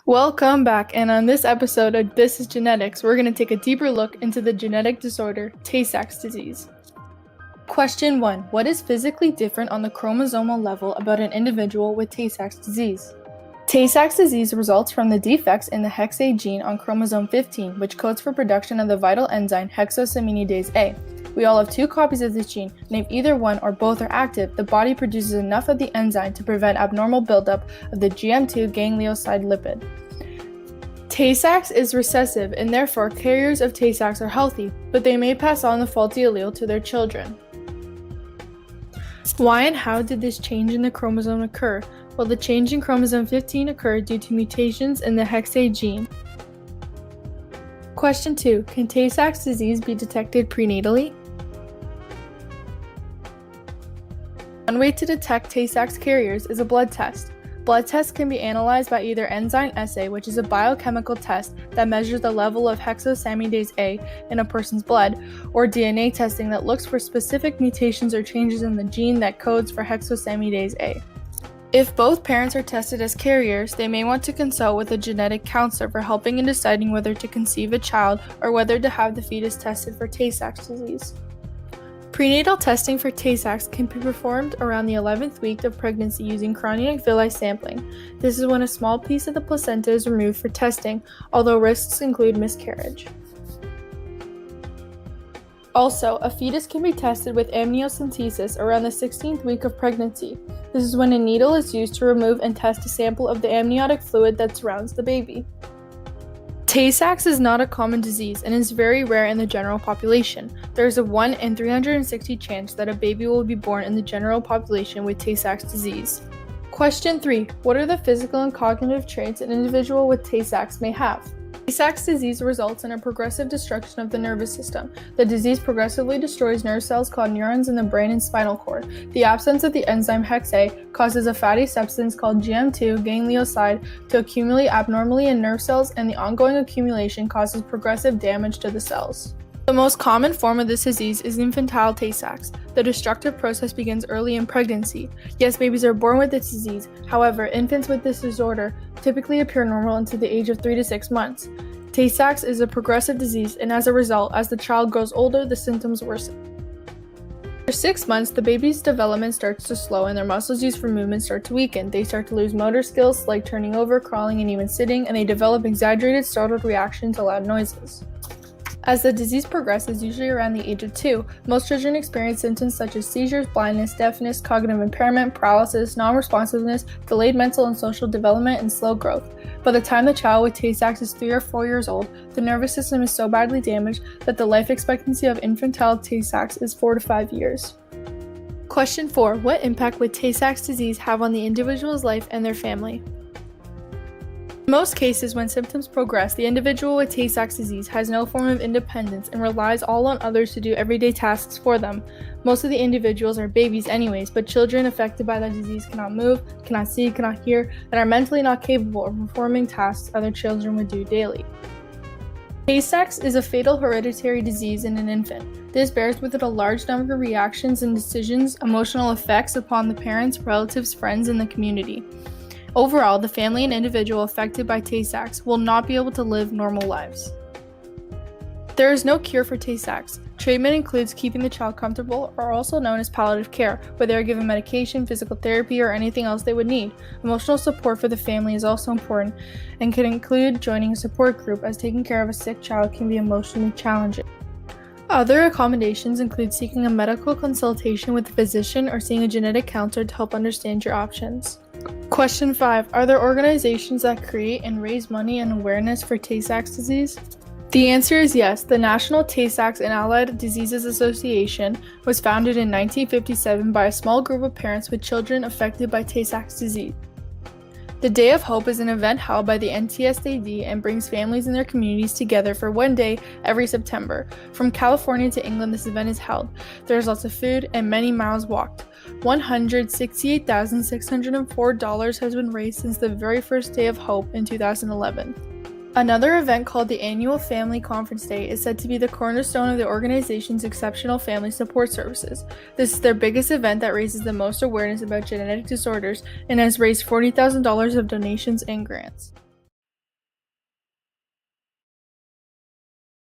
Welcome back, and on this episode of This is Genetics, we're going to take a deeper look into the genetic disorder Tay-Sachs disease. Question 1. What is physically different on the chromosomal level about an individual with Tay-Sachs disease? Tay-Sachs disease results from the defects in the hex A gene on chromosome 15, which codes for production of the vital enzyme hexosaminidase A. We all have 2 copies of this gene, and if either one or both are active, the body produces enough of the enzyme to prevent abnormal buildup of the GM2 ganglioside lipid. Tay-Sachs is recessive, and therefore carriers of Tay-Sachs are healthy, but they may pass on the faulty allele to their children. Why and how did this change in the chromosome occur? Well, the change in chromosome 15 occurred due to mutations in the hex A gene. Question 2. Can Tay-Sachs disease be detected prenatally? One way to detect Tay-Sachs carriers is a blood test. Blood tests can be analyzed by either enzyme assay, which is a biochemical test that measures the level of hexosaminidase A in a person's blood, or DNA testing that looks for specific mutations or changes in the gene that codes for hexosaminidase A. If both parents are tested as carriers, they may want to consult with a genetic counselor for helping in deciding whether to conceive a child or whether to have the fetus tested for Tay-Sachs disease. Prenatal testing for Tay-Sachs can be performed around the 11th week of pregnancy using chorionic villi sampling. This is when a small piece of the placenta is removed for testing, although risks include miscarriage. Also, a fetus can be tested with amniocentesis around the 16th week of pregnancy. This is when a needle is used to remove and test a sample of the amniotic fluid that surrounds the baby. Tay-Sachs is not a common disease and is very rare in the general population. There is a 1 in 360 chance that a baby will be born in the general population with Tay-Sachs disease. Question 3. What are the physical and cognitive traits an individual with Tay-Sachs may have? Tay-Sachs disease results in a progressive destruction of the nervous system. The disease progressively destroys nerve cells called neurons in the brain and spinal cord. The absence of the enzyme hex A causes a fatty substance called GM2 ganglioside to accumulate abnormally in nerve cells, and the ongoing accumulation causes progressive damage to the cells. The most common form of this disease is infantile Tay-Sachs. The destructive process begins early in pregnancy. Yes, babies are born with this disease. However, infants with this disorder typically appear normal until the age of 3 to 6 months. Tay-Sachs is a progressive disease, and as a result, as the child grows older, the symptoms worsen. After 6 months, the baby's development starts to slow and their muscles used for movement start to weaken. They start to lose motor skills like turning over, crawling, and even sitting, and they develop exaggerated startled reaction to loud noises. As the disease progresses, usually around the age of 2, most children experience symptoms such as seizures, blindness, deafness, cognitive impairment, paralysis, non-responsiveness, delayed mental and social development, and slow growth. By the time the child with Tay-Sachs is 3 or 4 years old, the nervous system is so badly damaged that the life expectancy of infantile Tay-Sachs is 4 to 5 years. Question 4. What impact would Tay-Sachs disease have on the individual's life and their family? In most cases, when symptoms progress, the individual with Tay-Sachs disease has no form of independence and relies all on others to do everyday tasks for them. Most of the individuals are babies anyways, but children affected by the disease cannot move, cannot see, cannot hear, and are mentally not capable of performing tasks other children would do daily. Tay-Sachs is a fatal hereditary disease in an infant. This bears with it a large number of reactions and decisions, emotional effects upon the parents, relatives, friends, and the community. Overall, the family and individual affected by Tay-Sachs will not be able to live normal lives. There is no cure for Tay-Sachs. Treatment includes keeping the child comfortable, or also known as palliative care, where they are given medication, physical therapy, or anything else they would need. Emotional support for the family is also important and can include joining a support group, as taking care of a sick child can be emotionally challenging. Other accommodations include seeking a medical consultation with a physician or seeing a genetic counselor to help understand your options. Question 5. Are there organizations that create and raise money and awareness for Tay-Sachs disease? The answer is yes. The National Tay-Sachs and Allied Diseases Association was founded in 1957 by a small group of parents with children affected by Tay-Sachs disease. The Day of Hope is an event held by the NTSAD and brings families and their communities together for one day every September. From California to England, this event is held. There is lots of food and many miles walked. $168,604 has been raised since the very first Day of Hope in 2011. Another event called the Annual Family Conference Day is said to be the cornerstone of the organization's exceptional family support services. This is their biggest event that raises the most awareness about genetic disorders and has raised $40,000 of donations and grants.